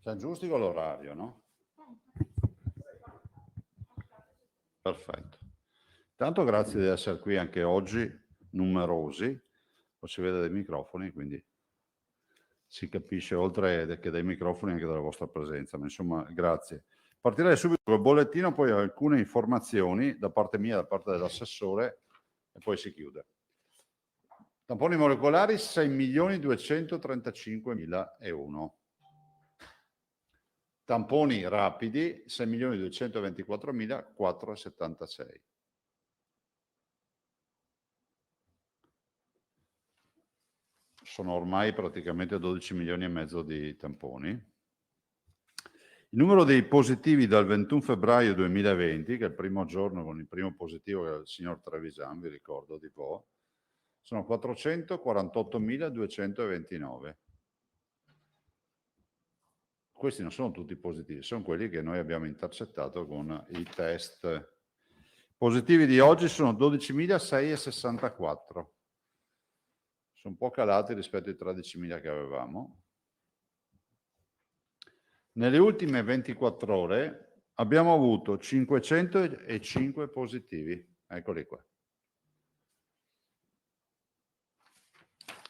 Siamo giusti con l'orario, no? Perfetto. Tanto grazie di essere qui anche oggi, numerosi. Poi si vede dai microfoni, quindi si capisce oltre che dai microfoni anche dalla vostra presenza. Ma insomma, grazie. Partirei subito col bollettino, poi alcune informazioni da parte mia, da parte dell'assessore, e poi si chiude. Tamponi molecolari 6.235.001. Tamponi rapidi 6.224.476. Sono ormai praticamente 12 milioni e mezzo di tamponi. Il numero dei positivi dal 21 febbraio 2020, che è il primo giorno con il primo positivo, che è il signor Trevisan, vi ricordo di voi, sono 448.229. Questi non sono tutti positivi, sono quelli che noi abbiamo intercettato con i test. Positivi di oggi sono 12.664. Sono un po' calati rispetto ai 13.000 che avevamo. Nelle ultime 24 ore abbiamo avuto 505 positivi. Eccoli qua.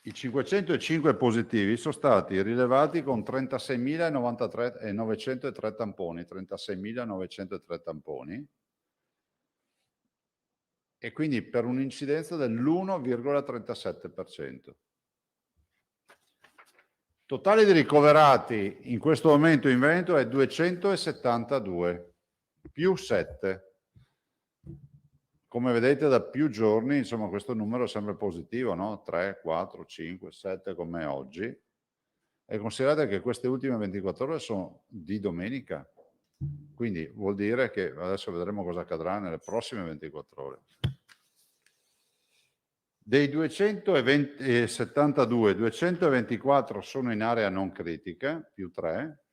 I 505 positivi sono stati rilevati con 36.903 tamponi, 36.903 tamponi, e quindi per un'incidenza dell'1,37%. Totale di ricoverati in questo momento in Veneto è 272, più 7. Come vedete da più giorni, insomma, questo numero è sempre positivo, no? 3, 4, 5, 7 come oggi. E considerate che queste ultime 24 ore sono di domenica, quindi vuol dire che adesso vedremo cosa accadrà nelle prossime 24 ore. Dei 272, 224 sono in area non critica, più 3,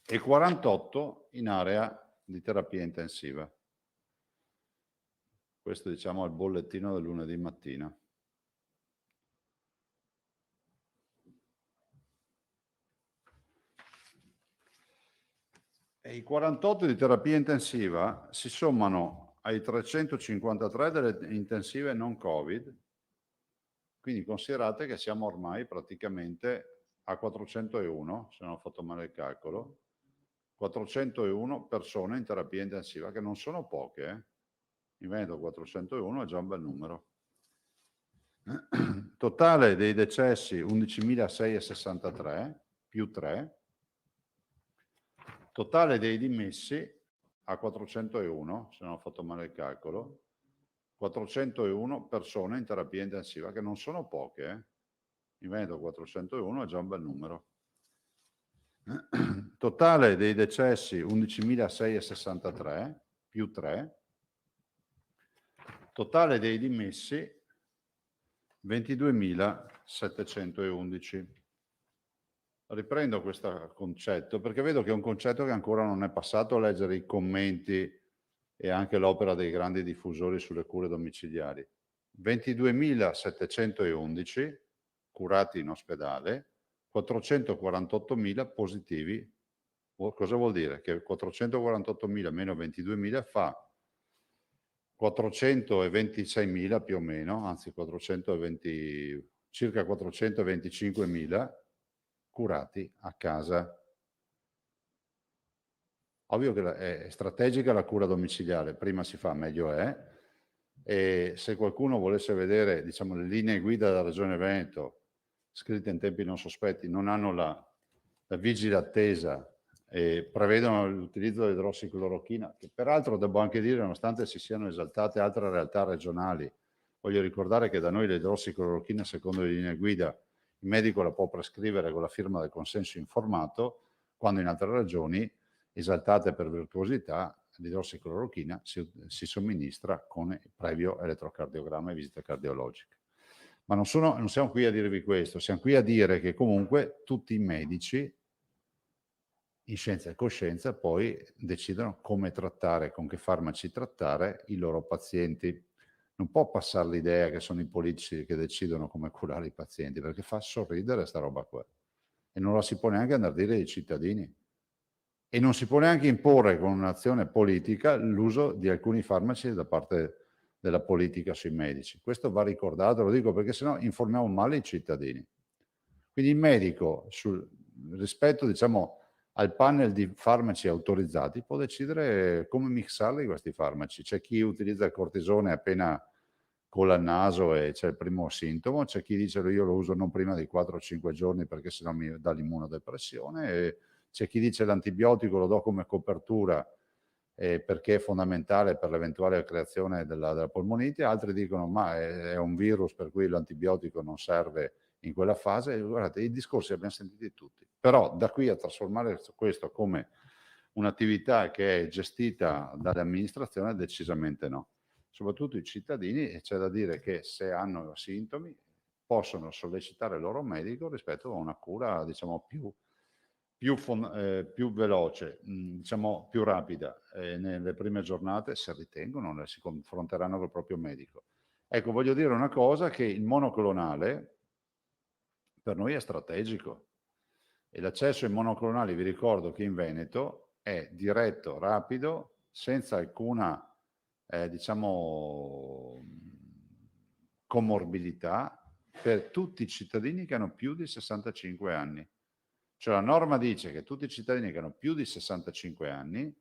e 48 in area di terapia intensiva. Questo diciamo è il bollettino del lunedì mattina. E i 48 di terapia intensiva si sommano ai 353 delle intensive non Covid, quindi considerate che siamo ormai praticamente a 401, se non ho fatto male il calcolo, 401 persone in terapia intensiva, che non sono poche, eh? In Veneto 401 è già un bel numero. Totale dei decessi 11.663, più 3. Totale dei dimessi a 401, se non ho fatto male il calcolo, 401 persone in terapia intensiva, che non sono poche, eh? In Veneto 401 è già un bel numero. Totale dei decessi 11.663, più 3. Totale dei dimessi 22.711. Riprendo questo concetto perché vedo che è un concetto che ancora non è passato a leggere i commenti e anche l'opera dei grandi diffusori sulle cure domiciliari. 22.711 curati in ospedale, 448.000 positivi. Cosa vuol dire? Che 448.000 meno 22.000 fa 426.000 più o meno, anzi 420, circa 425.000 curati a casa. Ovvio che è strategica la cura domiciliare, prima si fa meglio è, e se qualcuno volesse vedere, diciamo, le linee guida della Regione Veneto, scritte in tempi non sospetti, non hanno la vigile attesa e prevedono l'utilizzo dell'idrossiclorochina, che peraltro devo anche dire, nonostante si siano esaltate altre realtà regionali, voglio ricordare che da noi l'idrossiclorochina, secondo le linee guida, il medico la può prescrivere con la firma del consenso informato, quando in altre regioni, esaltate per virtuosità, l'idrossiclorochina si somministra con previo elettrocardiogramma e visita cardiologica. Ma non siamo qui a dirvi questo, siamo qui a dire che comunque tutti i medici, in scienza e coscienza, poi decidono come trattare, con che farmaci trattare i loro pazienti. Non può passare l'idea che sono i politici che decidono come curare i pazienti, perché fa sorridere sta roba qua. e non la si può neanche andare a dire ai cittadini. E non si può neanche imporre con un'azione politica l'uso di alcuni farmaci da parte della politica sui medici. Questo va ricordato, lo dico perché sennò informiamo male i cittadini. Quindi il medico, rispetto diciamo, al panel di farmaci autorizzati, può decidere come mixarli questi farmaci. C'è chi utilizza il cortisone appena cola il naso e c'è il primo sintomo, c'è chi dice io lo uso non prima di 4-5 giorni perché sennò mi dà l'immunodepressione, e c'è chi dice l'antibiotico lo do come copertura perché è fondamentale per l'eventuale creazione della polmonite, altri dicono ma è un virus per cui l'antibiotico non serve in quella fase. Guardate, i discorsi li abbiamo sentiti tutti, però da qui a trasformare questo come un'attività che è gestita dall'amministrazione, decisamente no. Soprattutto i cittadini, e c'è da dire che se hanno sintomi possono sollecitare il loro medico rispetto a una cura, diciamo, più veloce, diciamo più rapida, nelle prime giornate, se ritengono, si confronteranno col proprio medico. Ecco, voglio dire una cosa, che il monoclonale per noi è strategico, e l'accesso ai monoclonali, vi ricordo che in Veneto è diretto, rapido, senza alcuna, diciamo, comorbidità per tutti i cittadini che hanno più di 65 anni. Cioè la norma dice che tutti i cittadini che hanno più di 65 anni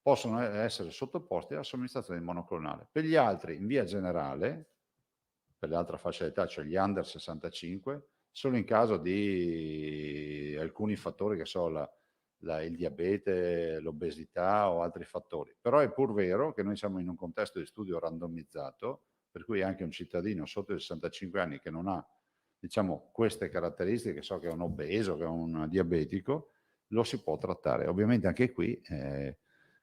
possono essere sottoposti alla somministrazione di monoclonale. Per gli altri, in via generale, per l'altra fascia d'età, cioè gli under 65, solo in caso di alcuni fattori che sono il diabete, l'obesità o altri fattori. Però è pur vero che noi siamo in un contesto di studio randomizzato, per cui anche un cittadino sotto i 65 anni che non ha, diciamo, queste caratteristiche, so che è un obeso, che è un diabetico, lo si può trattare. Ovviamente anche qui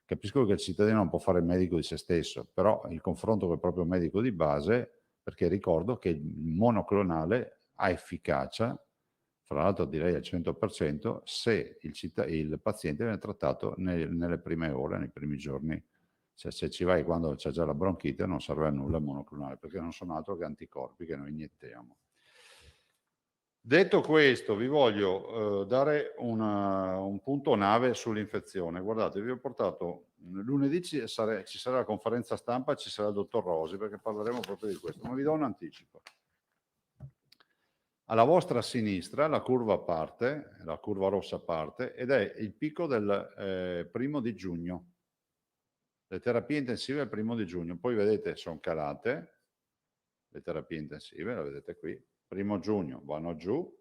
capisco che il cittadino non può fare il medico di se stesso, però il confronto col proprio medico di base, perché ricordo che il monoclonale ha efficacia, fra l'altro direi al 100%, se il paziente viene trattato nelle prime ore, nei primi giorni. Cioè, se ci vai quando c'è già la bronchite non serve a nulla il monoclonale, perché non sono altro che anticorpi che noi iniettiamo. Detto questo, vi voglio dare un punto nave sull'infezione. Guardate, vi ho portato lunedì ci sarà la conferenza stampa, ci sarà il dottor Rosi, perché parleremo proprio di questo, ma vi do un anticipo. Alla vostra sinistra la curva parte, la curva rossa parte, ed è il picco del 1° giugno. Le terapie intensive il 1° giugno, poi vedete sono calate, le terapie intensive, la vedete qui, 1° giugno vanno giù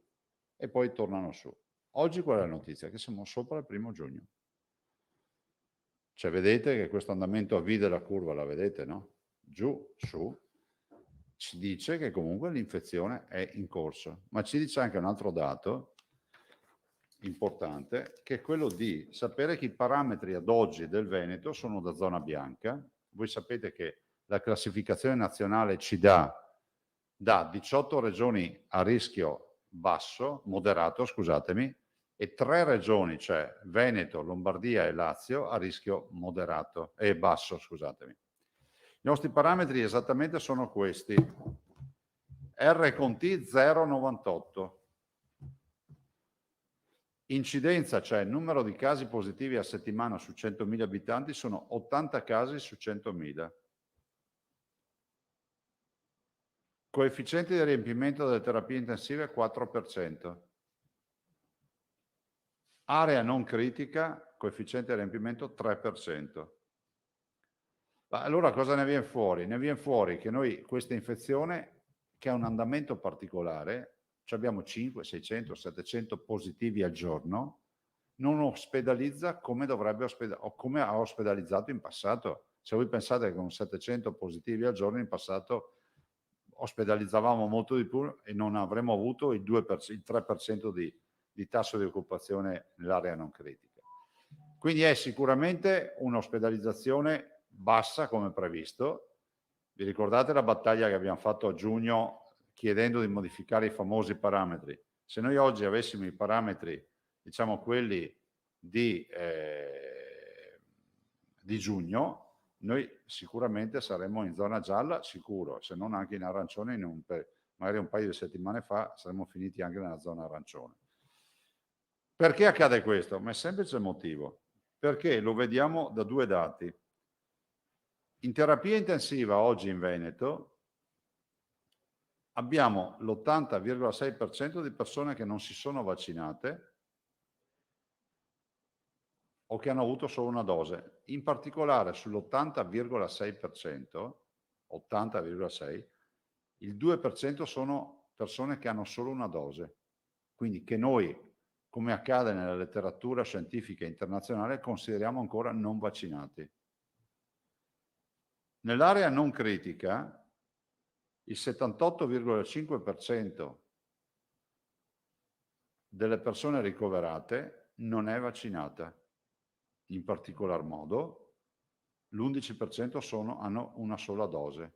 e poi tornano su. Oggi qual è la notizia? Che siamo sopra il 1° giugno. Cioè vedete che questo andamento a V della curva, la vedete, no? Giù, su, ci dice che comunque l'infezione è in corso, ma ci dice anche un altro dato importante, che è quello di sapere che i parametri ad oggi del Veneto sono da zona bianca. Voi sapete che la classificazione nazionale ci dà 18 regioni a rischio basso, moderato, scusatemi, e 3 regioni, cioè Veneto, Lombardia e Lazio, a rischio moderato e basso, scusatemi. I nostri parametri esattamente sono questi. R con T 0,98. Incidenza, cioè numero di casi positivi a settimana su 100.000 abitanti, sono 80 casi su 100.000. Coefficiente di riempimento delle terapie intensive 4%. Area non critica, coefficiente di riempimento 3%. Ma allora cosa ne viene fuori? Ne viene fuori che noi questa infezione, che ha un andamento particolare, cioè abbiamo 5, 600, 700 positivi al giorno, non ospedalizza come dovrebbe o come ha ospedalizzato in passato. Se voi pensate che con 700 positivi al giorno in passato ospedalizzavamo molto di più e non avremmo avuto il 3% di tasso di occupazione nell'area non critica. Quindi è sicuramente un'ospedalizzazione bassa come previsto. Vi ricordate la battaglia che abbiamo fatto a giugno chiedendo di modificare i famosi parametri? Se noi oggi avessimo i parametri, diciamo quelli di giugno, noi sicuramente saremmo in zona gialla, sicuro, se non anche in arancione, magari un paio di settimane fa saremmo finiti anche nella zona arancione. Perché accade questo? Ma è semplice motivo. Perché lo vediamo da due dati. In terapia intensiva oggi in Veneto abbiamo l'80,6% di persone che non si sono vaccinate o che hanno avuto solo una dose. In particolare sull'80,6%, 80,6%, il 2% sono persone che hanno solo una dose. Quindi che noi, come accade nella letteratura scientifica internazionale, consideriamo ancora non vaccinati. Nell'area non critica, il 78,5% delle persone ricoverate non è vaccinata. In particolar modo, l'11% hanno una sola dose.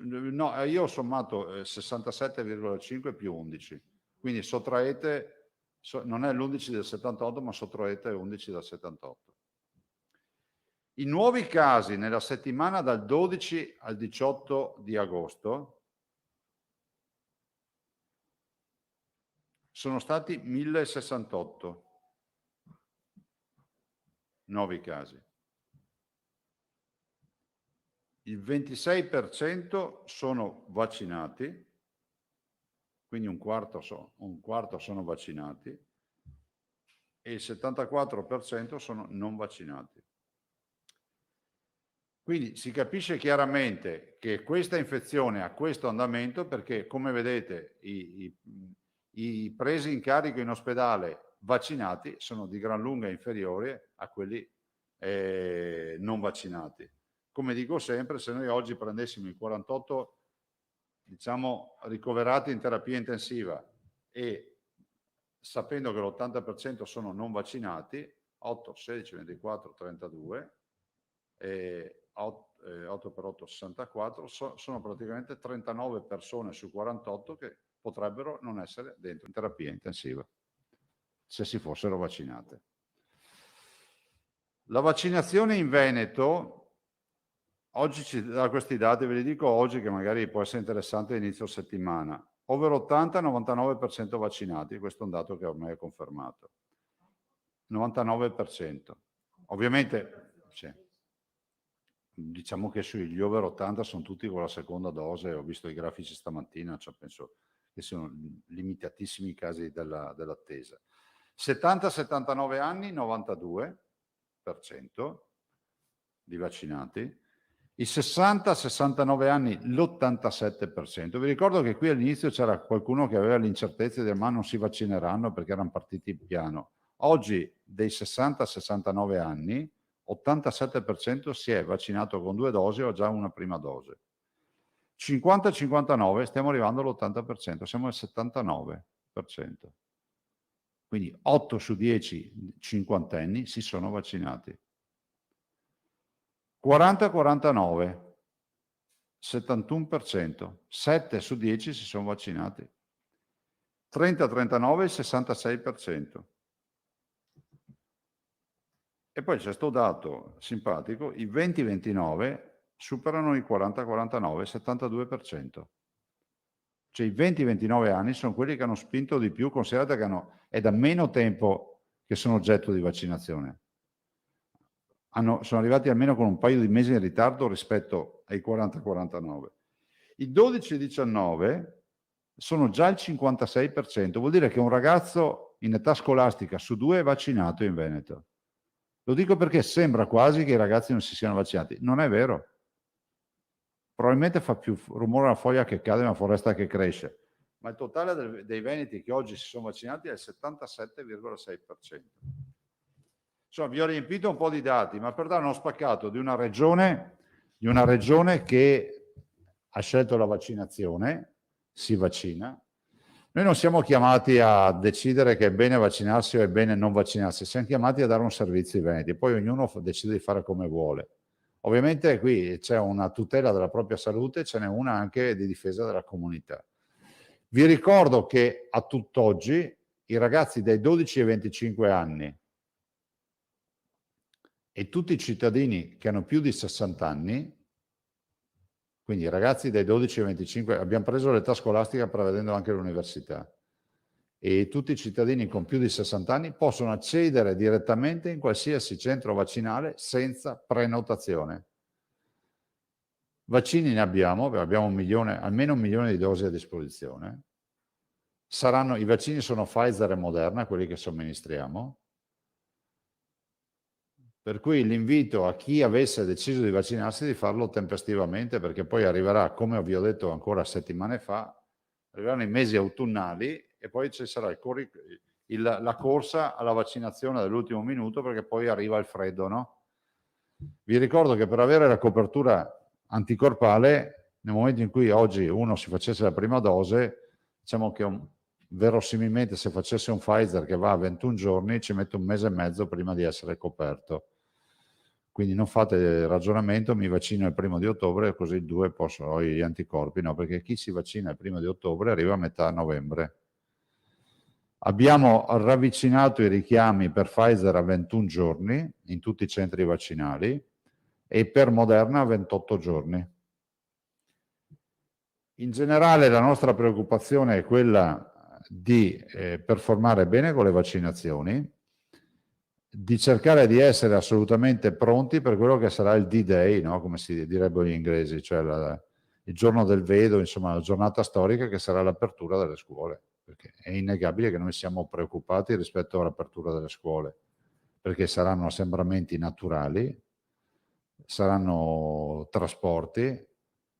No, io ho sommato 67,5 più 11, quindi sottraete, non è l'11 del 78, ma sottraete 11 dal 78. I nuovi casi nella settimana dal 12 al 18 di agosto sono stati 1068 nuovi casi. Il 26% sono vaccinati, quindi un quarto sono vaccinati, e il 74% sono non vaccinati. Quindi si capisce chiaramente che questa infezione ha questo andamento perché, come vedete, i presi in carico in ospedale vaccinati sono di gran lunga inferiori a quelli non vaccinati. Come dico sempre, se noi oggi prendessimo i 48, diciamo, ricoverati in terapia intensiva e sapendo che l'80% sono non vaccinati, 8, 16, 24, 32, 8 per 8, 64, sono praticamente 39 persone su 48 che potrebbero non essere dentro in terapia intensiva, se si fossero vaccinate. La vaccinazione in Veneto, oggi ci dà questi dati, ve li dico oggi che magari può essere interessante inizio settimana. Over 80-99% vaccinati, questo è un dato che ormai è confermato. 99%. Ovviamente, sì. Diciamo che sugli over 80 sono tutti con la seconda dose, ho visto i grafici stamattina, cioè penso che siano limitatissimi i casi dell'attesa. 70-79 anni, 92% di vaccinati. I 60-69 anni, l'87%. Vi ricordo che qui all'inizio c'era qualcuno che aveva l'incertezza di dire ma non si vaccineranno perché erano partiti in piano. Oggi dei 60-69 anni, 87% si è vaccinato con 2 dosi o già una prima dose. 50-59 stiamo arrivando all'80%, siamo al 79%. Quindi 8 su 10 cinquantenni si sono vaccinati. 40-49, 71%, 7 su 10 si sono vaccinati. 30-39, il 66%. E poi c'è questo dato simpatico, i 20-29 superano i 40-49, 72%. Cioè i 20-29 anni sono quelli che hanno spinto di più, considerate che è da meno tempo che sono oggetto di vaccinazione. Sono arrivati almeno con un paio di mesi in ritardo rispetto ai 40-49. I 12-19 sono già il 56%, vuol dire che un ragazzo in età scolastica su 2 è vaccinato in Veneto. Lo dico perché sembra quasi che i ragazzi non si siano vaccinati. Non è vero. Probabilmente fa più rumore una foglia che cade, una foresta che cresce. Ma il totale dei veneti che oggi si sono vaccinati è il 77,6%. Insomma, vi ho riempito un po' di dati, ma per dare uno spaccato di una regione che ha scelto la vaccinazione, si vaccina. Noi non siamo chiamati a decidere che è bene vaccinarsi o è bene non vaccinarsi, siamo chiamati a dare un servizio ai veneti, poi ognuno decide di fare come vuole. Ovviamente qui c'è una tutela della propria salute, ce n'è una anche di difesa della comunità. Vi ricordo che a tutt'oggi i ragazzi dai 12 ai 25 anni e tutti i cittadini che hanno più di 60 anni, quindi i ragazzi dai 12 ai 25, abbiamo preso l'età scolastica prevedendo anche l'università, e tutti i cittadini con più di 60 anni possono accedere direttamente in qualsiasi centro vaccinale senza prenotazione. Vaccini ne abbiamo almeno 1 milione di dosi a disposizione. I vaccini sono Pfizer e Moderna, quelli che somministriamo. Per cui l'invito a chi avesse deciso di vaccinarsi di farlo tempestivamente, perché poi arriverà, come vi ho detto ancora settimane fa, arriveranno i mesi autunnali e poi ci sarà la corsa alla vaccinazione dell'ultimo minuto, perché poi arriva il freddo, no? Vi ricordo che per avere la copertura anticorpale, nel momento in cui oggi uno si facesse la prima dose, diciamo che verosimilmente se facesse un Pfizer che va a 21 giorni ci mette 1 mese e mezzo prima di essere coperto. Quindi non fate ragionamento, mi vaccino il 1° ottobre così il 2 ho gli anticorpi, no, perché chi si vaccina il 1° ottobre arriva a metà novembre. Abbiamo ravvicinato i richiami per Pfizer a 21 giorni in tutti i centri vaccinali e per Moderna a 28 giorni. In generale la nostra preoccupazione è quella di performare bene con le vaccinazioni, di cercare di essere assolutamente pronti per quello che sarà il D-Day, no? Come si direbbero gli inglesi, cioè il giorno del vedo, insomma la giornata storica che sarà l'apertura delle scuole, perché è innegabile che noi siamo preoccupati rispetto all'apertura delle scuole, perché saranno assembramenti naturali, saranno trasporti,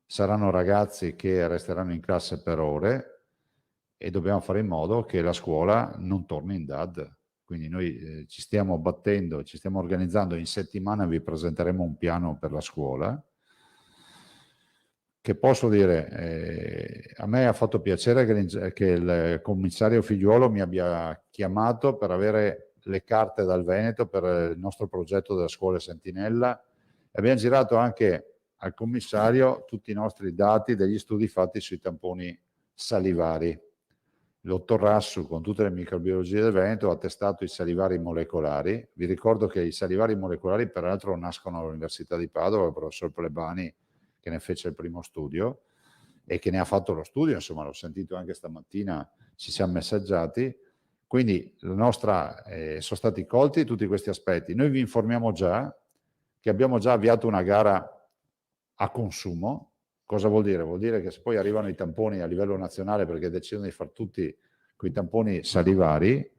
saranno ragazzi che resteranno in classe per ore e dobbiamo fare in modo che la scuola non torni in DAD. Quindi noi ci stiamo battendo, ci stiamo organizzando, in settimana vi presenteremo un piano per la scuola, che posso dire, a me ha fatto piacere che il commissario Figliuolo mi abbia chiamato per avere le carte dal Veneto per il nostro progetto della scuola Sentinella. Abbiamo girato anche al commissario tutti i nostri dati degli studi fatti sui tamponi salivari. Il dottor Rassu, con tutte le microbiologie del Veneto, ha testato i salivari molecolari. Vi ricordo che i salivari molecolari, peraltro, nascono all'Università di Padova, il professor Plebani, che ne fece il primo studio e che ne ha fatto lo studio, insomma, l'ho sentito anche stamattina, ci siamo messaggiati. Quindi sono stati colti tutti questi aspetti. Noi vi informiamo già che abbiamo già avviato una gara a consumo. Cosa vuol dire? Vuol dire che se poi arrivano i tamponi a livello nazionale perché decidono di fare tutti quei tamponi salivari,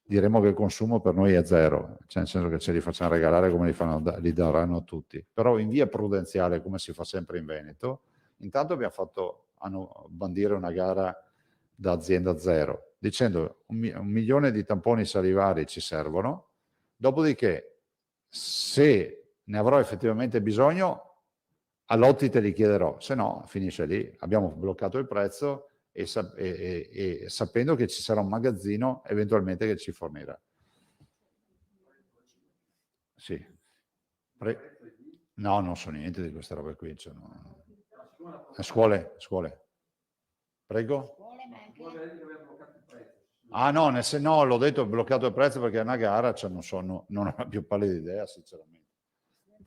diremo che il consumo per noi è zero, cioè nel senso che ce li facciamo regalare come li daranno tutti. Però in via prudenziale, come si fa sempre in Veneto, intanto abbiamo fatto bandire una gara da azienda zero, dicendo 1 milione di tamponi salivari ci servono, dopodiché se ne avrò effettivamente bisogno, a lotti te li chiederò, se no finisce lì. Abbiamo bloccato il prezzo e sapendo che ci sarà un magazzino eventualmente che ci fornirà. Sì. No, non so niente di queste robe qui. Cioè, no. Scuole. Prego? Ah no, no, l'ho detto, bloccato il prezzo perché è una gara, cioè non ho la più pallida idea, sinceramente.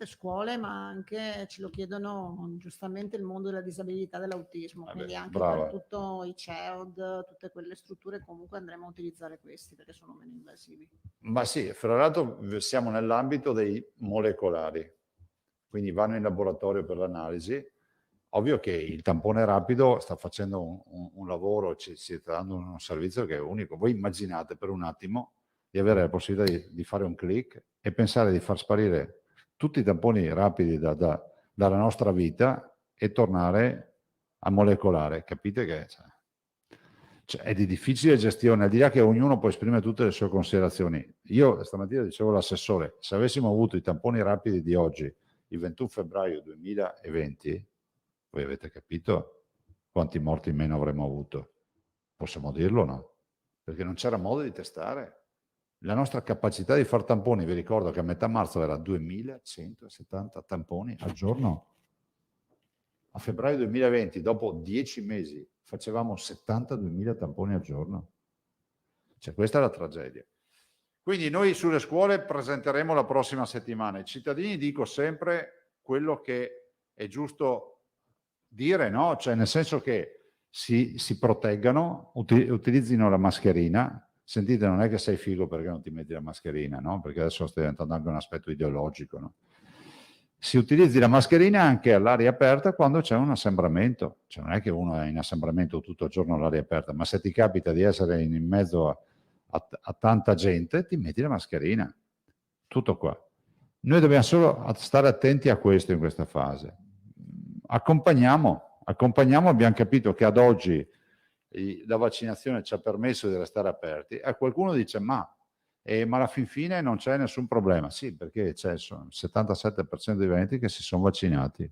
Scuole, ma anche ce lo chiedono giustamente il mondo della disabilità, dell'autismo, quindi anche brava. per tutto i CEOD, tutte quelle strutture comunque andremo a utilizzare questi perché sono meno invasivi. Ma sì, fra l'altro siamo nell'ambito dei molecolari, quindi vanno in laboratorio per l'analisi. Ovvio che il tampone rapido sta facendo un lavoro, ci sta dando un servizio che è unico. Voi immaginate per un attimo di avere la possibilità di fare un click e pensare di far sparire tutti i tamponi rapidi dalla nostra vita e tornare a molecolare. Capite che cioè, è di difficile gestione, al di là che ognuno può esprimere tutte le sue considerazioni. Io stamattina dicevo all'assessore, se avessimo avuto i tamponi rapidi di oggi, il 21 febbraio 2020, voi avete capito quanti morti in meno avremmo avuto? Possiamo dirlo, no? Perché non c'era modo di testare. La nostra capacità di fare tamponi, vi ricordo che a metà marzo era 2170 tamponi al giorno. A febbraio 2020, dopo 10 mesi, facevamo 72.000 tamponi al giorno. Cioè, questa è la tragedia. Quindi noi sulle scuole presenteremo la prossima settimana. I cittadini dico sempre quello che è giusto dire, no? Cioè, nel senso che si proteggano, utilizzino la mascherina. Sentite, non è che sei figo perché non ti metti la mascherina, no? Perché adesso sta diventando anche un aspetto ideologico, no? Si utilizzi la mascherina anche all'aria aperta quando c'è un assembramento. Cioè non è che uno è in assembramento tutto il giorno all'aria aperta, ma se ti capita di essere in mezzo a tanta gente, ti metti la mascherina. Tutto qua. Noi dobbiamo solo stare attenti a questo in questa fase. Accompagniamo, abbiamo capito che ad oggi la vaccinazione ci ha permesso di restare aperti, e qualcuno dice ma alla fin fine non c'è nessun problema. Sì, perché c'è il 77% dei veneti che si sono vaccinati.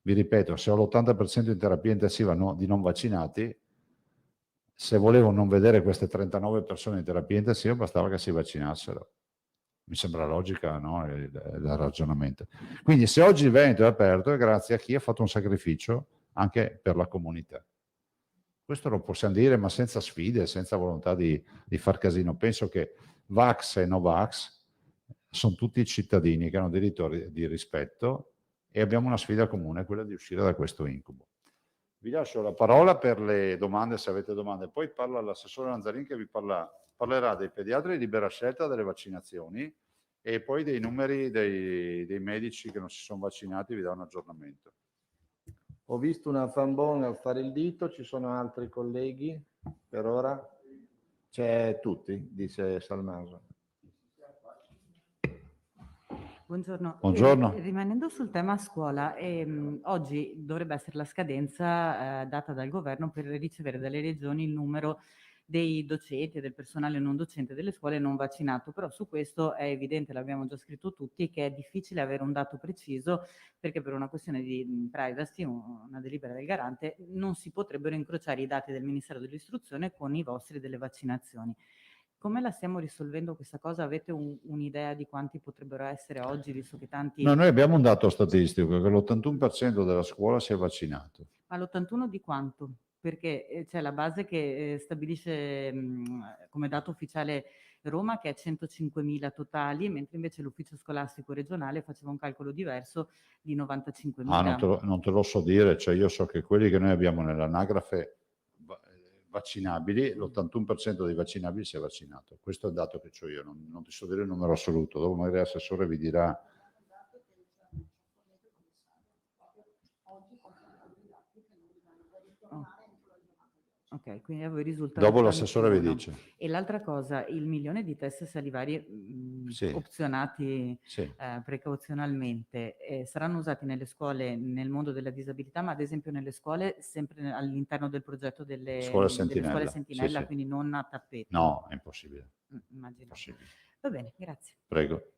Vi ripeto, se ho l'80% in terapia intensiva di non vaccinati, se volevo non vedere queste 39 persone in terapia intensiva bastava che si vaccinassero. Mi sembra logica, no? il ragionamento. Quindi se oggi il Veneto è aperto è grazie a chi ha fatto un sacrificio anche per la comunità. Questo lo possiamo dire, ma senza sfide, senza volontà di far casino. Penso che Vax e Novax sono tutti cittadini che hanno diritto di rispetto e abbiamo una sfida comune, quella di uscire da questo incubo. Vi lascio la parola per le domande, se avete domande. Poi parla l'assessore Lanzarin che vi parlerà dei pediatri di libera scelta, delle vaccinazioni e poi dei numeri dei medici che non si sono vaccinati, vi dà un aggiornamento. Ho visto una Zambon alzare il dito, ci sono altri colleghi per ora? C'è tutti, dice Salmaso. Buongiorno. Buongiorno. Rimanendo sul tema scuola, oggi dovrebbe essere la scadenza data dal governo per ricevere dalle regioni il numero dei docenti e del personale non docente delle scuole non vaccinato, però su questo è evidente, l'abbiamo già scritto tutti, che è difficile avere un dato preciso perché per una questione di privacy, una delibera del garante, non si potrebbero incrociare i dati del Ministero dell'Istruzione con i vostri delle vaccinazioni. Come la stiamo risolvendo questa cosa? Avete un'idea di quanti potrebbero essere oggi, visto che tanti... No, noi abbiamo un dato statistico che l'81% della scuola si è vaccinato. Ma l'81 di quanto? Perché c'è la base che stabilisce come dato ufficiale Roma che è 105.000 totali, mentre invece l'ufficio scolastico regionale faceva un calcolo diverso di 95.000. Non te lo so dire, cioè io so che quelli che noi abbiamo nell'anagrafe vaccinabili, l'81% dei vaccinabili si è vaccinato. Questo è il dato che ho io, non ti so dire il numero assoluto, dopo magari l'assessore vi dirà. Ok, quindi a voi risulta... Dopo l'assessore vi dice. E l'altra cosa, il 1 milione di test salivari Sì. opzionati Sì. precauzionalmente saranno usati nelle scuole nel mondo della disabilità, ma ad esempio nelle scuole sempre all'interno del progetto delle scuole sentinella, sì. Quindi non a tappeto. No, è impossibile. Immagino. Impossibile. Va bene, grazie. Prego.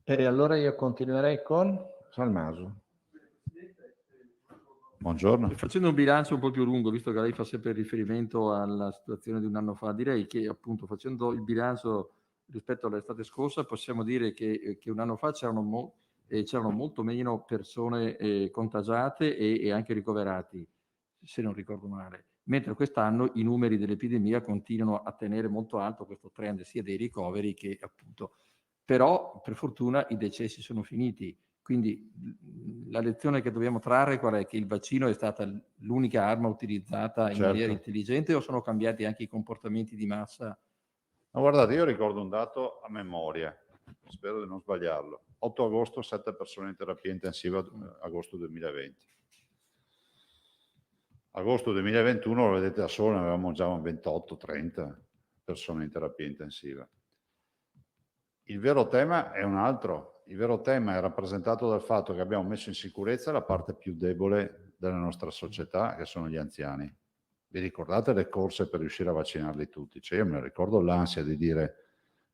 E allora io continuerei con Salmaso. Buongiorno. Facendo un bilancio un po' più lungo, visto che lei fa sempre riferimento alla situazione di un anno fa, direi che appunto facendo il bilancio rispetto all'estate scorsa possiamo dire che un anno fa c'erano molto meno persone contagiate e anche ricoverati, se non ricordo male, mentre quest'anno i numeri dell'epidemia continuano a tenere molto alto questo trend sia dei ricoveri che appunto, però per fortuna i decessi sono finiti. Quindi la lezione che dobbiamo trarre qual è? Che il vaccino è stata l'unica arma utilizzata in maniera intelligente o sono cambiati anche i comportamenti di massa? Ma guardate, io ricordo un dato a memoria, spero di non sbagliarlo. 8 agosto, 7 persone in terapia intensiva, agosto 2020. Agosto 2021, lo vedete da solo, ne avevamo già 28-30 persone in terapia intensiva. Il vero tema è un altro. Il vero tema è rappresentato dal fatto che abbiamo messo in sicurezza la parte più debole della nostra società, che sono gli anziani. Vi ricordate le corse per riuscire a vaccinarli tutti? Cioè io me ricordo l'ansia di dire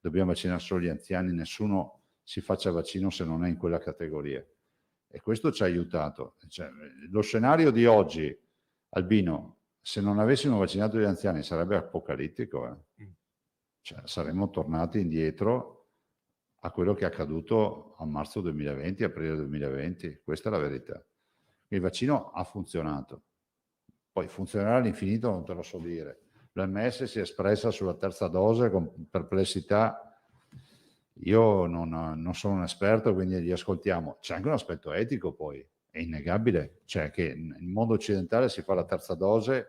dobbiamo vaccinare solo gli anziani, nessuno si faccia vaccino se non è in quella categoria. E questo ci ha aiutato. Cioè, lo scenario di oggi, Albino, se non avessimo vaccinato gli anziani sarebbe apocalittico. Cioè, saremmo tornati indietro a quello che è accaduto a marzo 2020, aprile 2020. Questa è la verità. Il vaccino ha funzionato. Poi funzionerà all'infinito, non te lo so dire. L'OMS si è espressa sulla terza dose con perplessità. Io non sono un esperto, quindi li ascoltiamo. C'è anche un aspetto etico poi. è innegabile, cioè che nel mondo occidentale si fa la terza dose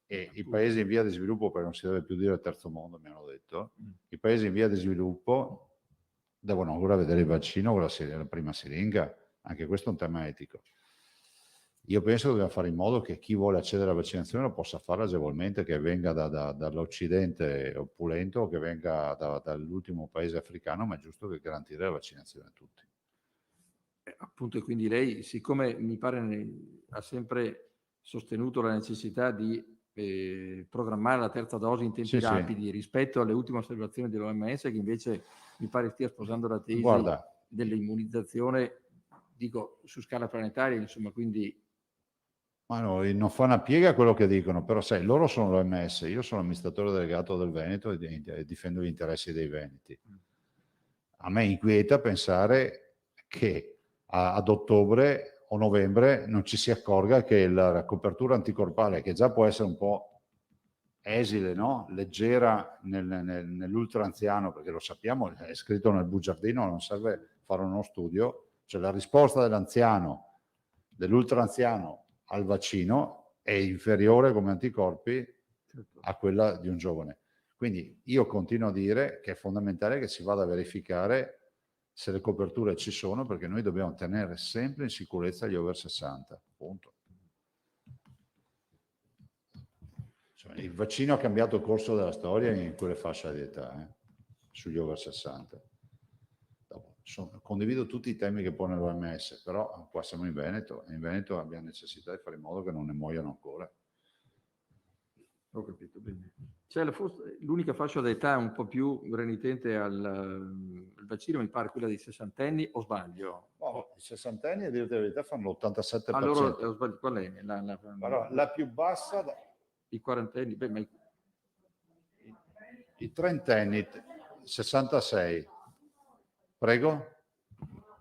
e i paesi in via di sviluppo, perché non si deve più dire terzo mondo, mi hanno detto, i paesi in via di sviluppo devono ancora vedere il vaccino con la prima siringa, anche questo è un tema etico. Io penso che dobbiamo fare in modo che chi vuole accedere alla vaccinazione lo possa fare agevolmente, che venga dall'Occidente opulento o che venga dall'ultimo paese africano, ma è giusto che garantire la vaccinazione a tutti. Appunto, e quindi lei, siccome mi pare ha sempre sostenuto la necessità di programmare la terza dose in tempi Sì, sì. rapidi rispetto alle ultime osservazioni dell'OMS, che invece mi pare stia sposando la tesi Guarda, dell'immunizzazione, dico, su scala planetaria, insomma, quindi... ma no, non fa una piega quello che dicono, però sai, loro sono l'OMS, io sono amministratore delegato del Veneto e difendo gli interessi dei veneti. A me inquieta pensare che ad ottobre o novembre non ci si accorga che la copertura anticorpale, che già può essere un po' esile, no? Leggera nell'ultra anziano, perché lo sappiamo, è scritto nel bugiardino, non serve fare uno studio, cioè la risposta dell'anziano, dell'ultra anziano al vaccino è inferiore come anticorpi a quella di un giovane. Quindi io continuo a dire che è fondamentale che si vada a verificare se le coperture ci sono, perché noi dobbiamo tenere sempre in sicurezza gli over 60, punto. Cioè, il vaccino ha cambiato il corso della storia in quelle fasce di età, sugli over 60. Condivido tutti i temi che pone l'OMS, però qua siamo in Veneto e in Veneto abbiamo necessità di fare in modo che non ne muoiano ancora. Ho capito bene. C'è l'unica fascia d'età un po' più renitente al vaccino, mi pare quella dei sessantenni, o sbaglio? Oh, i sessantenni, a dire la verità, fanno l'87%. Allora, sbaglio, qual è? La più bassa... I quarantenni, beh, ma i trentenni, 66. Prego?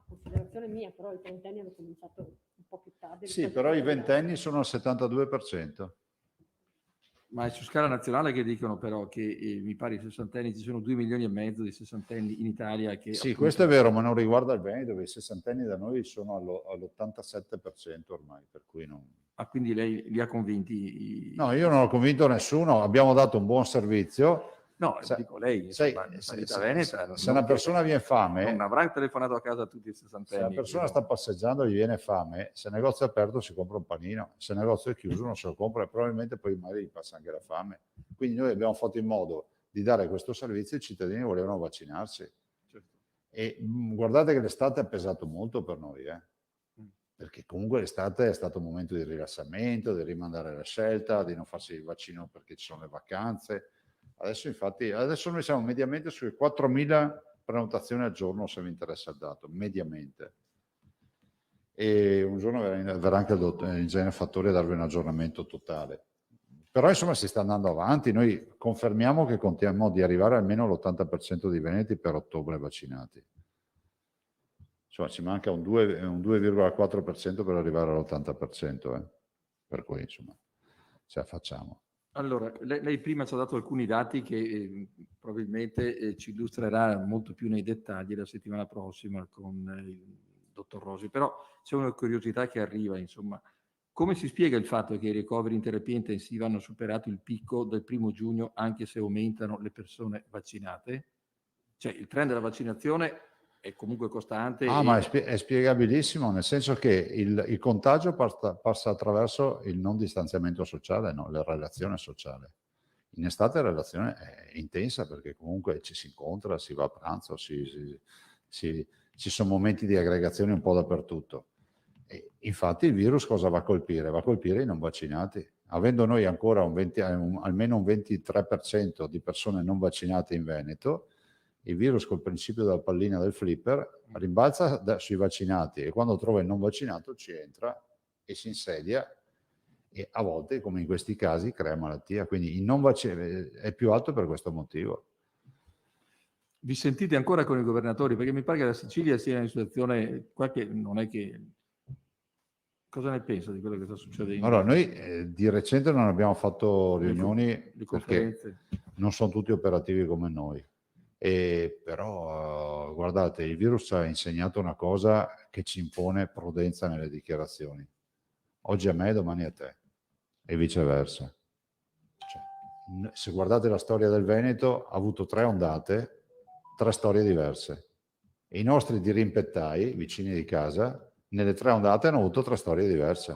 Considerazione mia, però i trentenni hanno cominciato un po' più tardi. Sì, però i ventenni sono al 72%. Ma è su scala nazionale che dicono però che mi pare i sessantenni, ci sono 2,5 milioni di sessantenni in Italia che... Sì, appunto... questo è vero, ma non riguarda il Veneto, dove i sessantenni da noi sono all'87% ormai, per cui non... Ah, quindi lei li ha convinti? No, io non ho convinto nessuno, abbiamo dato un buon servizio. No, dico lei, insomma, se una persona viene fame... Non avrà telefonato a casa a tutti i sessantenni. Se una persona sta passeggiando e gli viene fame, se il negozio è aperto si compra un panino, se il negozio è chiuso non se lo compra e probabilmente poi magari gli passa anche la fame. Quindi noi abbiamo fatto in modo di dare questo servizio, i cittadini volevano vaccinarsi. Certo. E guardate che l'estate ha pesato molto per noi, perché comunque l'estate è stato un momento di rilassamento, di rimandare la scelta, di non farsi il vaccino perché ci sono le vacanze. Adesso infatti, adesso noi siamo mediamente sulle 4.000 prenotazioni al giorno, se vi interessa il dato, mediamente. E un giorno verrà anche il ingegnere Fattori a darvi un aggiornamento totale. Però insomma si sta andando avanti, noi confermiamo che contiamo di arrivare almeno all'80% dei veneti per ottobre vaccinati. Insomma ci manca un 2,4% per arrivare all'80%, per cui insomma ce la facciamo. Allora, lei prima ci ha dato alcuni dati che probabilmente ci illustrerà molto più nei dettagli la settimana prossima con il dottor Rosi, però c'è una curiosità che arriva, insomma. Come si spiega il fatto che i ricoveri in terapia intensiva hanno superato il picco del 1° giugno anche se aumentano le persone vaccinate? Cioè il trend della vaccinazione è comunque costante. Ma è spiegabilissimo, nel senso che il contagio passa attraverso il non distanziamento sociale, no? La relazione sociale. In estate la relazione è intensa perché comunque ci si incontra, si va a pranzo, ci sono momenti di aggregazione un po' dappertutto. E infatti il virus cosa va a colpire? Va a colpire i non vaccinati. Avendo noi ancora almeno un 23% di persone non vaccinate in Veneto, il virus col principio della pallina del flipper rimbalza sui vaccinati e quando trova il non vaccinato ci entra e si insedia e a volte, come in questi casi, crea malattia. Quindi il non vaccino è più alto per questo motivo. Vi sentite ancora con i governatori? Perché mi pare che la Sicilia sia in situazione non è che... Cosa ne pensa di quello che sta succedendo? Allora, noi di recente non abbiamo fatto riunioni le conferenze, perché non sono tutti operativi come noi. Però guardate, il virus ci ha insegnato una cosa che ci impone prudenza nelle dichiarazioni. Oggi a me, domani a te, e viceversa. Cioè, se guardate la storia del Veneto, ha avuto 3 ondate, 3 storie diverse. E i nostri dirimpettai, vicini di casa, nelle 3 ondate hanno avuto 3 storie diverse.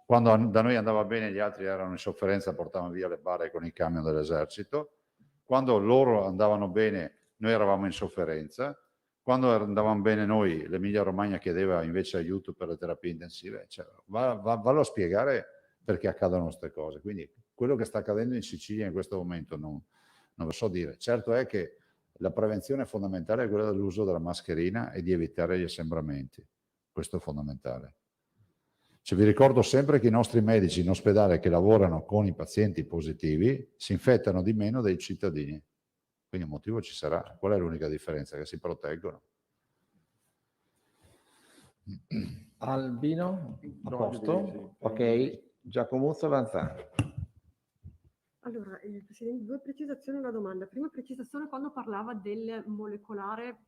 Quando da noi andava bene, gli altri erano in sofferenza, portavano via le bare con i camion dell'esercito. Quando loro andavano bene, noi eravamo in sofferenza. Quando andavamo bene noi, l'Emilia Romagna chiedeva invece aiuto per le terapie intensive. Cioè, vallo a spiegare perché accadono queste cose. Quindi quello che sta accadendo in Sicilia in questo momento non lo so dire. Certo è che la prevenzione fondamentale è quella dell'uso della mascherina e di evitare gli assembramenti. Questo è fondamentale. Cioè, vi ricordo sempre che i nostri medici in ospedale che lavorano con i pazienti positivi si infettano di meno dei cittadini. Quindi un motivo ci sarà. Qual è l'unica differenza? Che si proteggono. Albino, a posto? Sì. Ok, Giacomuzzo Avanzano. Allora, Presidente, 2 precisazioni e una domanda. Prima precisazione, quando parlava del molecolare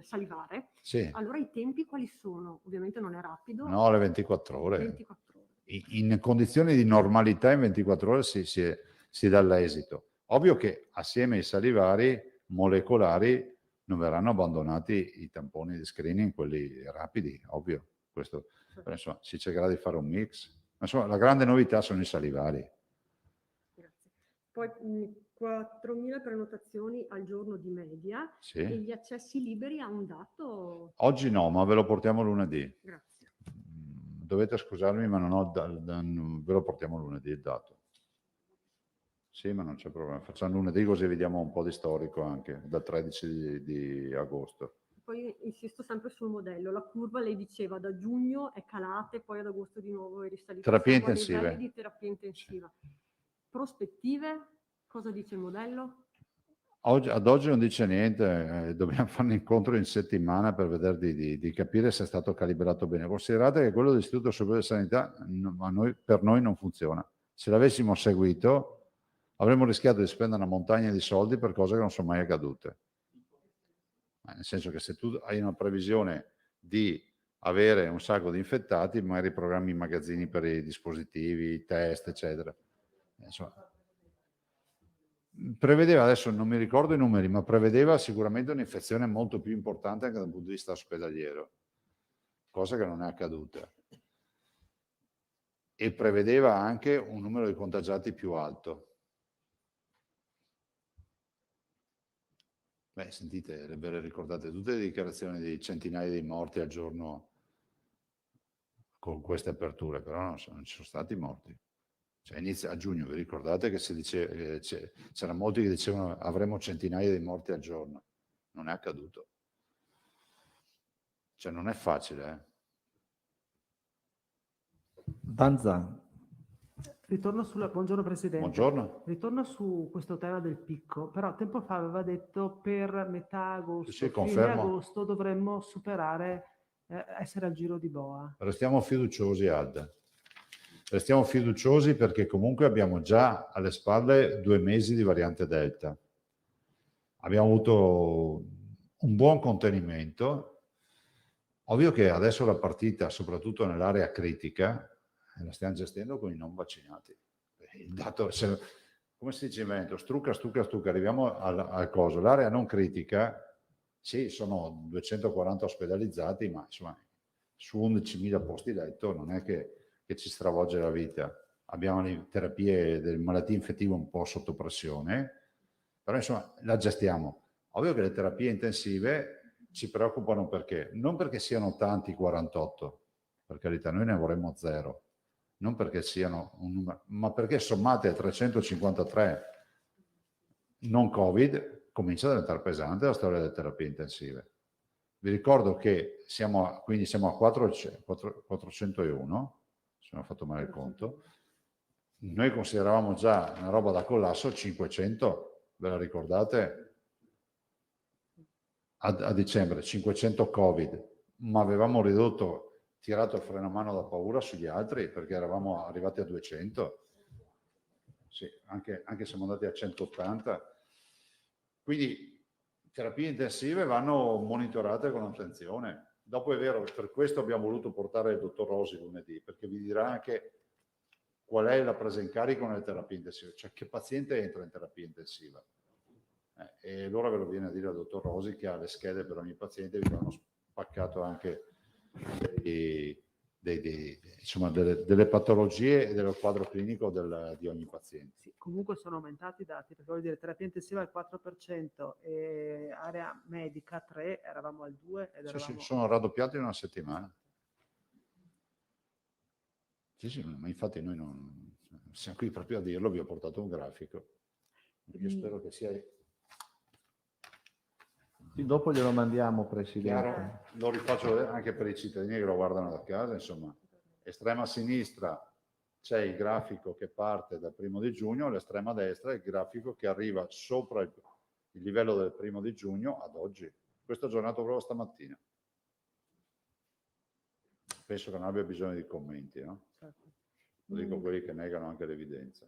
salivare, Sì. allora i tempi quali sono? Ovviamente non è rapido. No, alle 24 ore. 24 ore. In condizioni di normalità in 24 ore si dà l'esito. Ovvio che assieme ai salivari molecolari non verranno abbandonati i tamponi di screening, quelli rapidi, ovvio. Questo, però, insomma, si cercherà di fare un mix. Ma, insomma, la grande novità sono i salivari. Grazie. Poi 4.000 prenotazioni al giorno di media Sì. e gli accessi liberi a un dato? Oggi no, ma ve lo portiamo lunedì. Grazie. Dovete scusarmi, ma non ho ve lo portiamo lunedì il dato. Sì, ma non c'è problema. Facciamo lunedì così vediamo un po' di storico anche, dal 13 di agosto. Poi insisto sempre sul modello. La curva, lei diceva, da giugno è calata e poi ad agosto di nuovo è risalita. Terapie Siamo a intensive. livelli di terapia intensiva. Prospettive, cosa dice il modello? Ad oggi non dice niente, dobbiamo fare un incontro in settimana per vedere di capire se è stato calibrato bene. Considerate che quello dell'Istituto Superiore di Sanità per noi non funziona. Se l'avessimo seguito avremmo rischiato di spendere una montagna di soldi per cose che non sono mai accadute. Nel senso che se tu hai una previsione di avere un sacco di infettati, magari programmi i magazzini per i dispositivi, i test, eccetera. Insomma, prevedeva, adesso non mi ricordo i numeri, ma prevedeva sicuramente un'infezione molto più importante anche dal punto di vista ospedaliero, cosa che non è accaduta. E prevedeva anche un numero di contagiati più alto. Beh, sentite, ve le ricordate tutte le dichiarazioni di centinaia di morti al giorno con queste aperture, però non ci sono stati morti. Cioè, inizia a giugno, vi ricordate che c'erano molti che dicevano avremo centinaia di morti al giorno. Non è accaduto. Cioè, non è facile. Banza. Buongiorno Presidente. Buongiorno. Ritorno su questo tema del picco, però tempo fa aveva detto per metà agosto, Sì, fine confermo. agosto dovremmo superare, essere al giro di boa. Restiamo fiduciosi, Alda. Restiamo fiduciosi perché comunque abbiamo già alle spalle 2 mesi di variante Delta. Abbiamo avuto un buon contenimento. Ovvio che adesso la partita, soprattutto nell'area critica, la stiamo gestendo con i non vaccinati. Il dato, come si dice in Veneto, strucca, arriviamo al coso. L'area non critica, sì, sono 240 ospedalizzati, ma insomma, su 11.000 posti letto non è che ci stravolge la vita. Abbiamo le terapie delle malattie infettive un po' sotto pressione, però insomma la gestiamo. Ovvio che le terapie intensive ci preoccupano perché? Non perché siano tanti 48, per carità, noi ne vorremmo 0, non perché siano un numero, ma perché sommate a 353 non Covid comincia a diventare pesante la storia delle terapie intensive. Vi ricordo che siamo a 401, se non ho fatto male il conto. Noi consideravamo già una roba da collasso 500, ve la ricordate? A dicembre 500 Covid, ma avevamo tirato il freno a mano da paura sugli altri perché eravamo arrivati a 200. Sì, anche siamo andati a 180. Quindi terapie intensive vanno monitorate con attenzione. Dopo è vero, per questo abbiamo voluto portare il dottor Rosi lunedì, perché vi dirà anche qual è la presa in carico nelle terapie intensive, cioè che paziente entra in terapia intensiva. E allora ve lo viene a dire il dottor Rosi, che ha le schede per ogni paziente, vi hanno spaccato anche insomma, delle patologie e del quadro clinico di ogni paziente. Sì, comunque sono aumentati i dati, perché voglio dire, terapia intensiva al 4% e area medica 3, eravamo al 2 ed Sì, eravamo... sì, sono raddoppiati in una settimana. Sì, ma infatti noi non siamo qui proprio a dirlo, vi ho portato un grafico. Io spero che sia Sì, dopo glielo mandiamo, Presidente. chiaro. Lo rifaccio vedere anche per i cittadini che lo guardano da casa. Insomma, estrema sinistra c'è il grafico che parte dal 1° giugno, all'estrema destra è il grafico che arriva sopra il livello del 1° giugno ad oggi. Questo è aggiornato proprio stamattina. Penso che non abbia bisogno di commenti, no? Lo dico quelli che negano anche l'evidenza.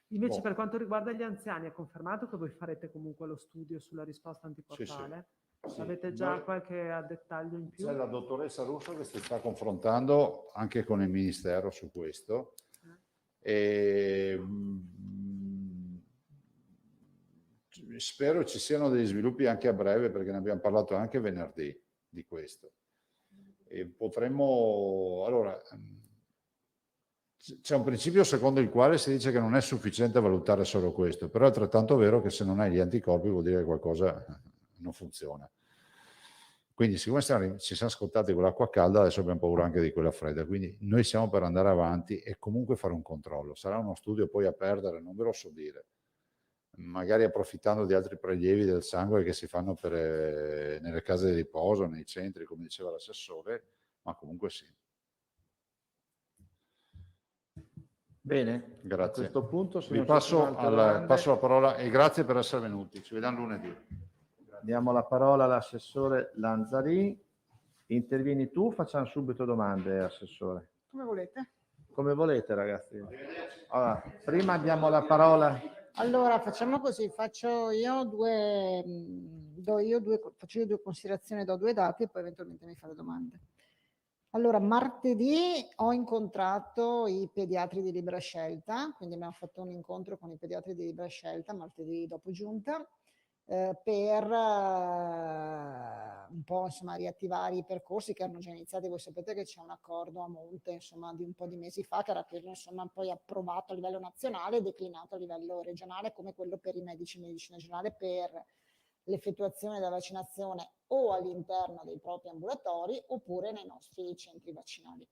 Invece per quanto riguarda gli anziani, è confermato che voi farete comunque lo studio sulla risposta antiportale? Sì. Avete già Noi- qualche dettaglio in più? C'è la dottoressa Russo che si sta confrontando anche con il Ministero su questo. E, spero ci siano degli sviluppi anche a breve, perché ne abbiamo parlato anche venerdì di questo. E potremmo... Allora, c'è un principio secondo il quale si dice che non è sufficiente valutare solo questo, però è altrettanto vero che se non hai gli anticorpi vuol dire che qualcosa non funziona. Quindi siccome ci siamo ascoltati con l'acqua calda, adesso abbiamo paura anche di quella fredda, quindi noi siamo per andare avanti e comunque fare un controllo. Sarà uno studio poi a perdere, non ve lo so dire, magari approfittando di altri prelievi del sangue che si fanno nelle case di riposo, nei centri, come diceva l'assessore, ma comunque sì. Bene, Grazie. a questo punto se Vi non ci sono altre domande, passo la parola e grazie per essere venuti. Ci vediamo lunedì. diamo la parola all'assessore Lanzari. Intervieni tu, facciamo subito domande, Assessore. Come volete. Come volete, ragazzi. Allora, prima diamo la parola. Allora, facciamo così, faccio io due considerazioni, do due dati e poi eventualmente mi fate domande. Allora, martedì ho incontrato i pediatri di libera scelta, quindi abbiamo fatto un incontro con i pediatri di libera scelta, martedì dopo giunta, per un po' insomma riattivare i percorsi che erano già iniziati. Voi sapete che c'è un accordo a monte insomma di un po' di mesi fa, che era quello insomma poi approvato a livello nazionale e declinato a livello regionale, come quello per i medici in medicina generale, per l'effettuazione della vaccinazione o all'interno dei propri ambulatori oppure nei nostri centri vaccinali.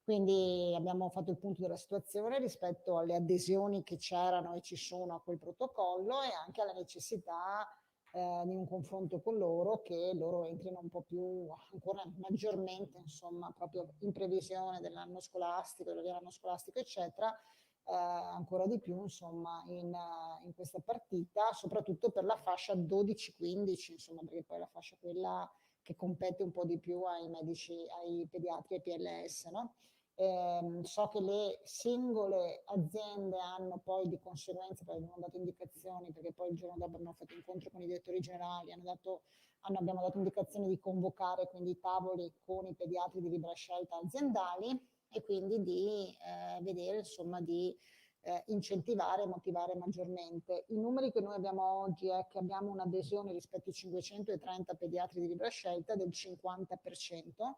Quindi abbiamo fatto il punto della situazione rispetto alle adesioni che c'erano e ci sono a quel protocollo e anche alla necessità di un confronto con loro, che loro entrino un po' più, ancora maggiormente, insomma, proprio in previsione dell'anno scolastico, dell'anno scolastico, eccetera, ancora di più, insomma, in questa partita, soprattutto per la fascia 12-15, insomma, perché poi la fascia quella che compete un po' di più ai medici, ai pediatri e PLS, no? So che le singole aziende hanno poi di conseguenza, poi abbiamo dato indicazioni, perché poi il giorno dopo abbiamo fatto incontro con i direttori generali, abbiamo dato indicazioni di convocare quindi i tavoli con i pediatri di libera scelta aziendali e quindi di vedere insomma di incentivare e motivare maggiormente. I numeri che noi abbiamo oggi è che abbiamo un'adesione rispetto ai 530 pediatri di libera scelta del 50%,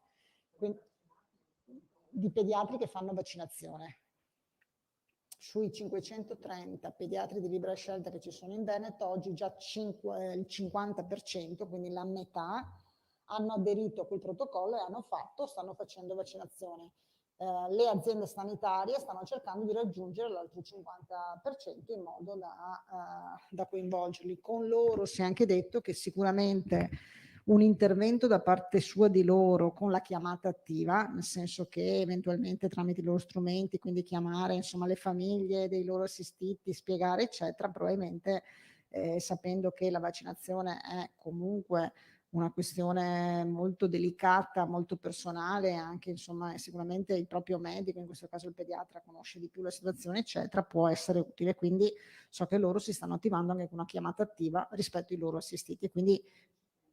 quindi, di pediatri che fanno vaccinazione. Sui 530 pediatri di libera scelta che ci sono in Veneto, oggi già il 50%, quindi la metà, hanno aderito a quel protocollo e stanno facendo vaccinazione. Le aziende sanitarie stanno cercando di raggiungere l'altro 50% in modo da coinvolgerli. Con loro si è anche detto che sicuramente un intervento da parte sua di loro con la chiamata attiva, nel senso che eventualmente tramite i loro strumenti, quindi chiamare insomma le famiglie dei loro assistiti, spiegare eccetera, probabilmente sapendo che la vaccinazione è comunque una questione molto delicata, molto personale, anche insomma sicuramente il proprio medico, in questo caso il pediatra, conosce di più la situazione, eccetera, può essere utile. Quindi so che loro si stanno attivando anche con una chiamata attiva rispetto ai loro assistiti. Quindi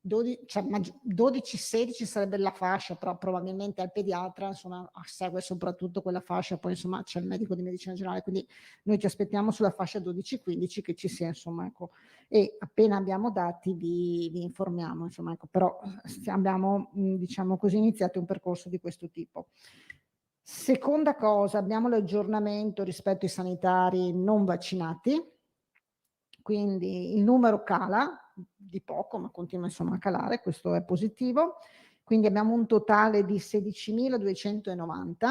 12-16 sarebbe la fascia, però probabilmente al pediatra insomma segue soprattutto quella fascia, poi insomma c'è il medico di medicina generale, quindi noi ci aspettiamo sulla fascia 12-15 che ci sia, insomma, ecco, e appena abbiamo dati vi informiamo, insomma, ecco, però abbiamo diciamo così iniziato un percorso di questo tipo. Seconda cosa, abbiamo l'aggiornamento rispetto ai sanitari non vaccinati, quindi il numero cala di poco, ma continua insomma a calare, questo è positivo. Quindi abbiamo un totale di 16.290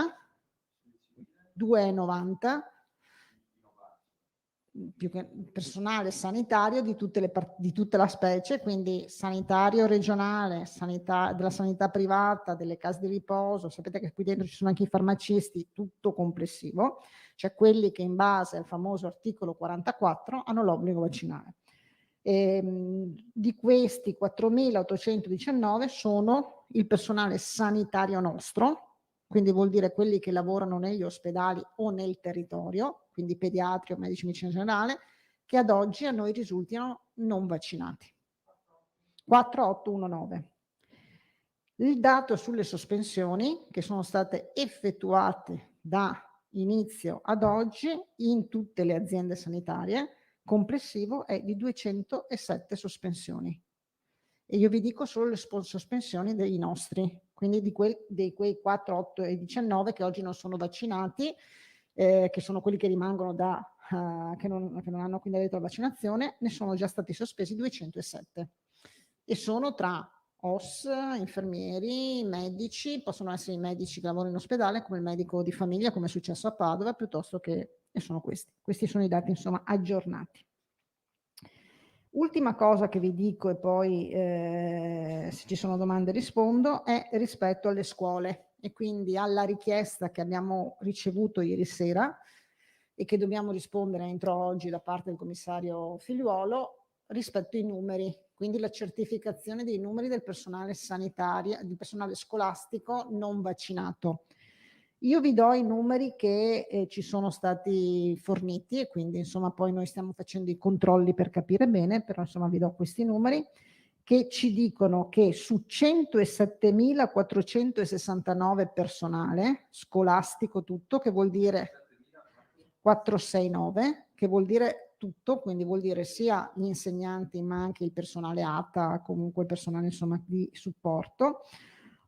più che personale sanitario di tutta la specie, quindi sanitario regionale, della sanità privata, delle case di riposo. Sapete che qui dentro ci sono anche i farmacisti, tutto complessivo, cioè quelli che in base al famoso articolo 44 hanno l'obbligo vaccinale. Di questi 4.819 sono il personale sanitario nostro, quindi vuol dire quelli che lavorano negli ospedali o nel territorio, quindi pediatri o medici di medicina generale, che ad oggi a noi risultino non vaccinati. 4.819. Il dato sulle sospensioni che sono state effettuate da inizio ad oggi in tutte le aziende sanitarie complessivo è di 207 sospensioni. E io vi dico solo le sospensioni dei nostri, quindi dei quei 4, 8 e 19 che oggi non sono vaccinati, che sono quelli che rimangono che non hanno quindi avuto la vaccinazione, ne sono già stati sospesi 207 e sono tra OS, infermieri, medici, possono essere i medici che lavorano in ospedale come il medico di famiglia, come è successo a Padova, piuttosto che, e sono questi sono i dati insomma aggiornati. Ultima cosa che vi dico e poi se ci sono domande rispondo è rispetto alle scuole e quindi alla richiesta che abbiamo ricevuto ieri sera e che dobbiamo rispondere entro oggi da parte del commissario Figliuolo rispetto ai numeri, quindi la certificazione dei numeri del personale sanitario, del personale scolastico non vaccinato. Io vi do i numeri che ci sono stati forniti e quindi insomma poi noi stiamo facendo i controlli per capire bene, però insomma vi do questi numeri che ci dicono che su 107.469 personale scolastico tutto, che vuol dire 469, che vuol dire tutto, quindi vuol dire sia gli insegnanti ma anche il personale ATA, comunque il personale insomma di supporto.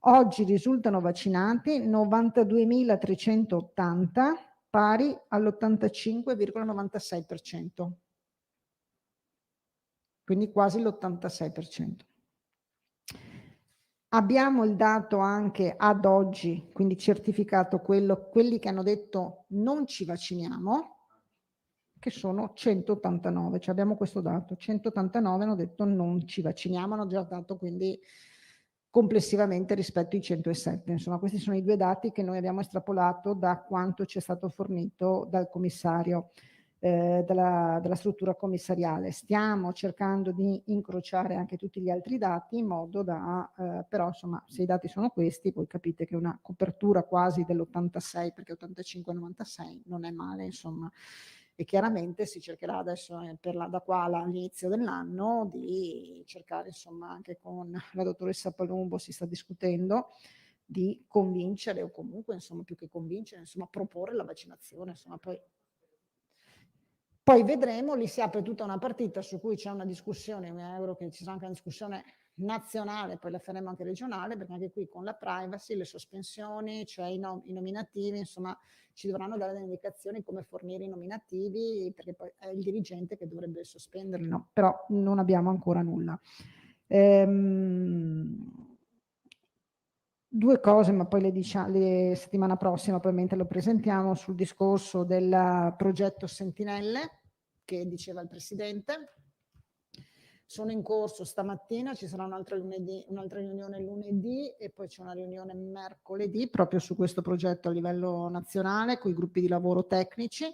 Oggi risultano vaccinati 92.380, pari all'85,96%, quindi quasi l'86%. Abbiamo il dato anche ad oggi, quindi certificato quelli che hanno detto non ci vacciniamo, che sono 189, cioè abbiamo questo dato, 189 hanno detto non ci vacciniamo, hanno già dato quindi complessivamente rispetto ai 107. Insomma, questi sono i due dati che noi abbiamo estrapolato da quanto ci è stato fornito dal commissario, della struttura commissariale. Stiamo cercando di incrociare anche tutti gli altri dati in modo da, però insomma, se i dati sono questi, voi capite che una copertura quasi dell'86, perché 85-96 non è male, insomma. E chiaramente si cercherà adesso da qua all'inizio dell'anno di cercare, insomma, anche con la dottoressa Palumbo si sta discutendo di convincere o comunque, insomma, più che convincere, insomma, proporre la vaccinazione, insomma, poi vedremo, lì si apre tutta una partita su cui c'è una discussione, mi auguro che ci sarà anche una discussione nazionale, poi la faremo anche regionale, perché anche qui con la privacy, le sospensioni, cioè i nominativi, insomma, ci dovranno dare delle indicazioni come fornire i nominativi, perché poi è il dirigente che dovrebbe sospenderli, no? Però non abbiamo ancora nulla. Due cose, ma poi le settimana prossima probabilmente lo presentiamo sul discorso del progetto Sentinelle che diceva il Presidente. Sono in corso stamattina, ci sarà un'altra riunione lunedì e poi c'è una riunione mercoledì proprio su questo progetto a livello nazionale con i gruppi di lavoro tecnici.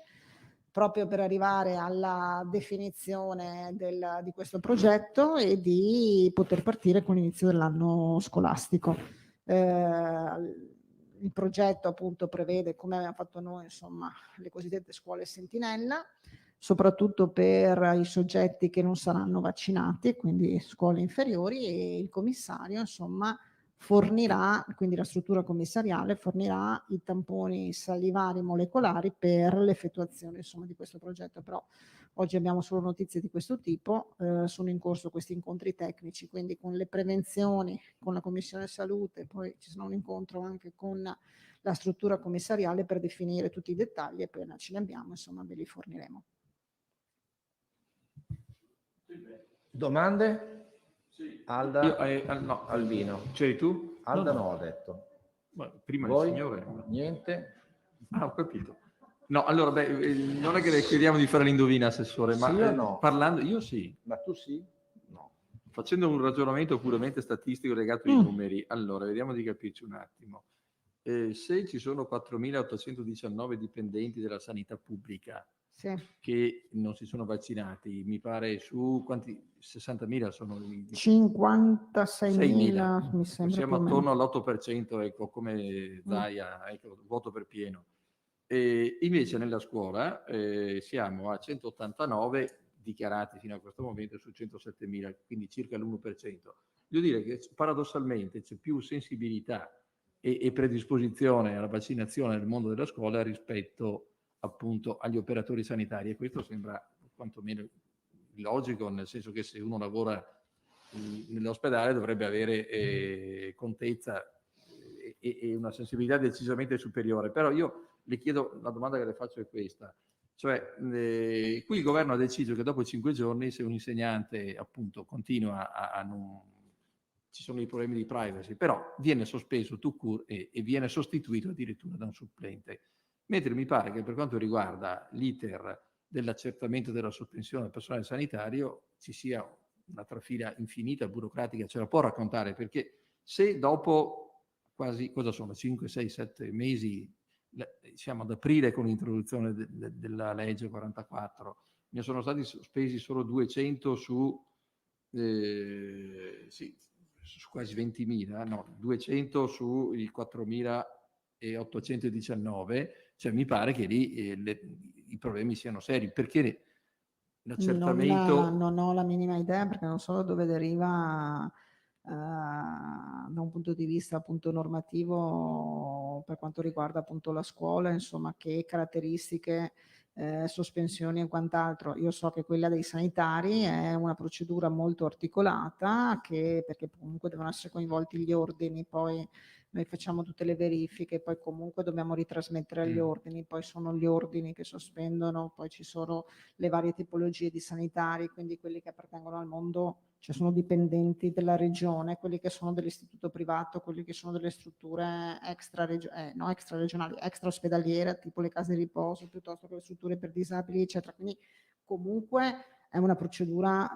proprio per arrivare alla definizione di questo progetto e di poter partire con l'inizio dell'anno scolastico. Il progetto appunto prevede, come abbiamo fatto noi, insomma, le cosiddette scuole sentinella, soprattutto per i soggetti che non saranno vaccinati, quindi scuole inferiori, e il commissario, insomma, fornirà, quindi la struttura commissariale fornirà i tamponi salivari molecolari per l'effettuazione, insomma, di questo progetto. Però oggi abbiamo solo notizie di questo tipo, sono in corso questi incontri tecnici, quindi con le prevenzioni, con la Commissione Salute, poi ci sarà un incontro anche con la struttura commissariale per definire tutti i dettagli, e poi ce ne abbiamo, insomma, ve li forniremo. Domande? Sì. Alda? No, Albino. C'eri tu? Alda no, ho detto. Ma prima Voi? il signore. Niente? Ah, ho capito. No, allora, non è che le chiediamo di fare l'indovina, Assessore, ma Sì o no? parlando, io sì. Ma tu sì? No. Facendo un ragionamento puramente statistico legato ai numeri, allora, vediamo di capirci un attimo. Se ci sono 4.819 dipendenti della sanità pubblica Sì. che non si sono vaccinati, mi pare su quanti? 60.000 sono? 56.000 mi sembra. Siamo più o meno. attorno all'8%, ecco, come Zaia, ecco, voto per pieno. E invece nella scuola siamo a 189 dichiarati fino a questo momento su 107.000, quindi circa l'1%. Devo dire che paradossalmente c'è più sensibilità e predisposizione alla vaccinazione nel mondo della scuola rispetto appunto agli operatori sanitari, e questo sembra quantomeno logico, nel senso che se uno lavora nell'ospedale dovrebbe avere contezza e una sensibilità decisamente superiore. Però io le chiedo, la domanda che le faccio è questa, cioè qui il governo ha deciso che dopo 5 giorni, se un insegnante appunto continua a non... ci sono i problemi di privacy, però viene sospeso tout court e viene sostituito addirittura da un supplente. Mentre mi pare che per quanto riguarda l'iter dell'accertamento della sospensione del personale sanitario ci sia una trafila infinita burocratica. Ce la può raccontare? Perché se dopo quasi, cosa sono, 5, 6, 7 mesi, siamo ad aprile con l'introduzione della legge 44, ne sono stati sospesi solo 200 su quasi 20.000, no, 200 sui 4.819, cioè mi pare che lì i problemi siano seri, perché l'accertamento... Non ho la minima idea, perché non so da dove deriva da un punto di vista appunto normativo per quanto riguarda appunto la scuola, insomma, che caratteristiche, sospensioni e quant'altro. Io so che quella dei sanitari è una procedura molto articolata, perché comunque devono essere coinvolti gli ordini, poi noi facciamo tutte le verifiche, poi comunque dobbiamo ritrasmettere agli ordini, poi sono gli ordini che sospendono, poi ci sono le varie tipologie di sanitari, quindi quelli che appartengono al mondo, cioè sono dipendenti della regione, quelli che sono dell'istituto privato, quelli che sono delle strutture extraregionali, extra ospedaliere, tipo le case di riposo, piuttosto che le strutture per disabili, eccetera. Quindi comunque è una procedura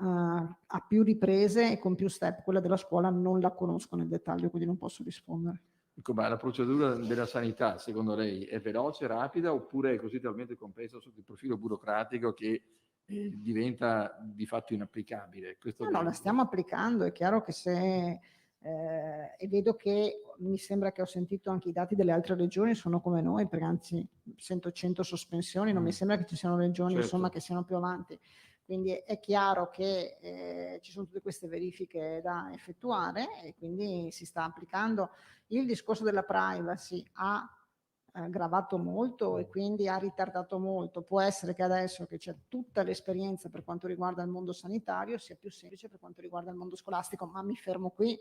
a più riprese e con più step. Quella della scuola non la conosco nel dettaglio, quindi non posso rispondere. Ecco, ma la procedura della sanità, secondo lei, è veloce, rapida, oppure è così talmente complessa sotto il profilo burocratico che diventa di fatto inapplicabile? No, la stiamo applicando. È chiaro che se e vedo che mi sembra che ho sentito anche i dati delle altre regioni sono come noi, perché anzi sento 100 sospensioni, non mi sembra che ci siano regioni insomma che siano più avanti. Quindi è chiaro che ci sono tutte queste verifiche da effettuare e quindi si sta applicando. Il discorso della privacy ha gravato molto e quindi ha ritardato molto. Può essere che adesso che c'è tutta l'esperienza per quanto riguarda il mondo sanitario sia più semplice per quanto riguarda il mondo scolastico, ma mi fermo qui.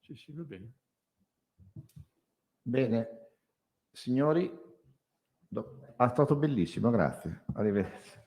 Sì, va bene. Bene, signori, è stato bellissimo, grazie. Arrivederci.